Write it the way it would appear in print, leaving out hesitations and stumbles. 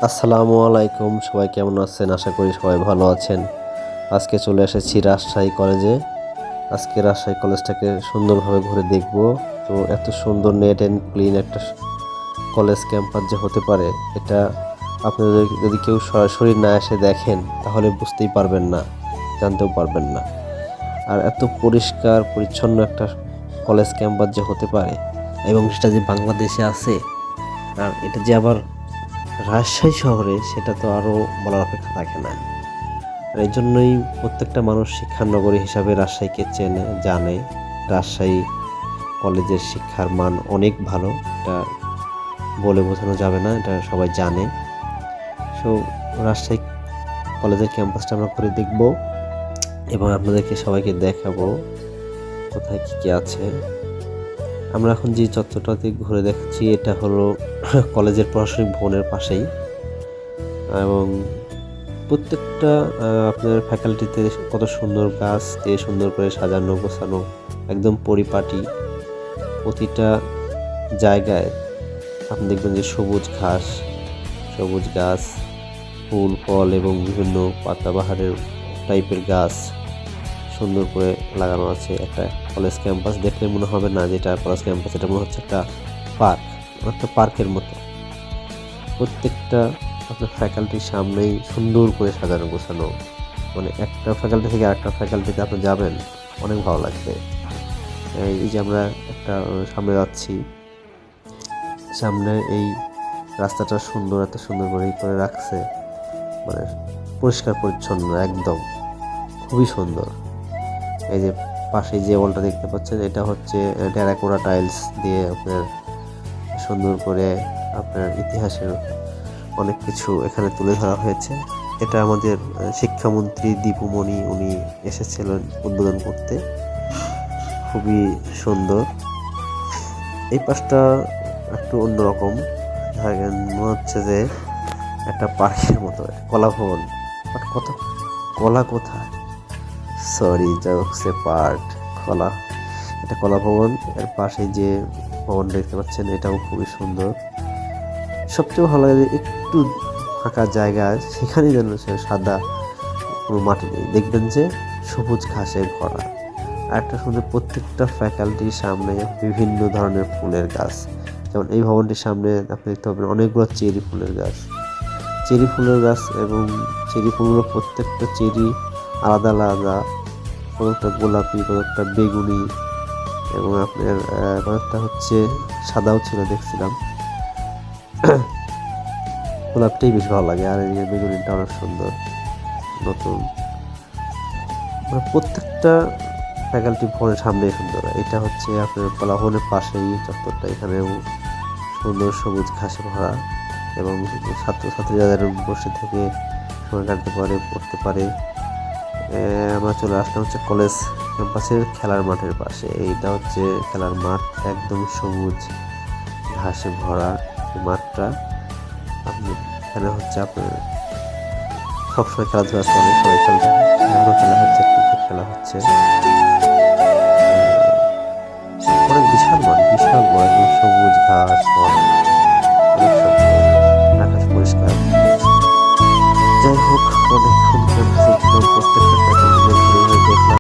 আসসালামু আলাইকুম, সবাই কেমন আছেন? আশা করি সবাই ভালো আছেন। আজকে চলে এসেছি রাজশাহী কলেজে। আজকে রাজশাহী কলেজটাকে সুন্দরভাবে ঘুরে দেখব। তো এত সুন্দর নেট অ্যান্ড ক্লিন একটা কলেজ ক্যাম্পাস যে হতে পারে, এটা আপনাদের যদি কেউ সরাসরি না এসে দেখেন তাহলে বুঝতেই পারবেন না, জানতেও পারবেন না। আর এত পরিষ্কার পরিচ্ছন্ন একটা কলেজ ক্যাম্পাস যে হতে পারে এবং সেটা যে বাংলাদেশে আছে, আর এটা যে আবার রাজশাহী শহরে, সেটা তো আরও বলার অপেক্ষা থাকে না। আর এই জন্যই প্রত্যেকটা মানুষ শিক্ষার নগরী হিসাবে রাজশাহীকে চেনে, জানে। রাজশাহী কলেজের শিক্ষার মান অনেক ভালো, এটা বলে বোঝানো যাবে না, এটা সবাই জানে। সো রাজশাহী কলেজের ক্যাম্পাসটা আমরা ঘুরে দেখব এবং আপনাদেরকে সবাইকে দেখাবো কোথায় কী কী আছে। আমরা এখন যে চত্বরটাতে ঘুরে দেখছি, এটা হলো কলেজের প্রশাসনিক ভবনের পাশেই। এবং প্রত্যেকটা আপনার ফ্যাকাল্টিতে কত সুন্দর গাছ দিয়ে সুন্দর করে সাজানো গোছানো, একদম পরিপাটি। প্রতিটা জায়গায় আপনি দেখবেন যে সবুজ ঘাস, সবুজ গাছ, ফুল ফল এবং বিভিন্ন পাতাবাহারের টাইপের গাছ সুন্দর করে লাগানো আছে। একটা কলেজ ক্যাম্পাস দেখলে মনে হবে না যে এটা কলেজ ক্যাম্পাস, এটা মনে হচ্ছে একটা পার্ক, একটা পার্কের মতো। প্রত্যেকটা আপনার ফ্যাকাল্টির সামনেই সুন্দর করে সাজানো গোছানো, মানে একটা ফ্যাকাল্টি থেকে আরেকটা ফ্যাকাল্টিতে আপনি যাবেন, অনেক ভালো লাগবে। এই যে আমরা একটা সামনে যাচ্ছি, সামনে এই রাস্তাটা সুন্দর, এত সুন্দর করে রাখছে, মানে পরিষ্কার পরিচ্ছন্ন একদম, খুবই সুন্দর। এই যে পাশে যে ওয়ালটা দেখতে পাচ্ছেন, এটা হচ্ছে টেরাকোটা টাইলস দিয়ে আপনার সুন্দর করে আপনার ইতিহাসের অনেক কিছু এখানে তুলে ধরা হয়েছে। এটা আমাদের শিক্ষামন্ত্রী দীপু মনি, উনি এসেছিলেন উদ্বোধন করতে। খুবই সুন্দর। এই পাশটা একটু অন্যরকম, মনে হচ্ছে যে একটা পার্কের মতো। কলা ভবন, বাট কত কলা কোথায়, সরি, যা হচ্ছে পার্ক কলা। এটা কলা ভবন, এর পাশে যে ভবন দেখতে পাচ্ছেন এটাও খুবই সুন্দর। সবচেয়ে ভালো লাগে একটু ফাঁকা জায়গায়, সেখানে যেন সে সাদা কোনো মাটি নেই, দেখবেন যে সবুজ ঘাসে ভরা। আর একটা সুন্দর, প্রত্যেকটা ফ্যাকাল্টির সামনে বিভিন্ন ধরনের ফুলের গাছ। যেমন এই ভবনটির সামনে আপনি দেখতে পাবেন অনেকগুলো চেরি ফুলের গাছ, চেরি ফুলের গাছ। এবং চেরি ফুলগুলো, প্রত্যেকটা চেরি আলাদা আলাদা, কতটা গোলাপি, কতটা বেগুনি, এবং আপনার কয়েকটা হচ্ছে সাদাও ছিল দেখছিলাম। গোলাপটাই বেশ ভালো লাগে, আর এই বেগুনিটা অনেক সুন্দর নতুন। মানে প্রত্যেকটা ফ্যাকাল্টি ভবনের সামনে সুন্দর। এটা হচ্ছে আপনার কলা ভবনের পাশেই চত্বরটা, এখানেও সুন্দর সবুজ ঘাসে ভরা, এবং ছাত্রছাত্রীরা যারা বসে থেকে সময় কাটতে পারে, পড়তে পারে। আমরা চলে আসলাম হচ্ছে কলেজ ক্যাম্পাসের খেলার মাঠের পাশে। এইটা হচ্ছে খেলার মাঠ, একদম সবুজ ঘাসে ভরা মাঠটা। আপনি এখানে হচ্ছে আপনার সবসময় খেলাধুলা চলে, সবাই খেলতে, এখনও খেলা হচ্ছে, ক্রিকেট খেলা হচ্ছে।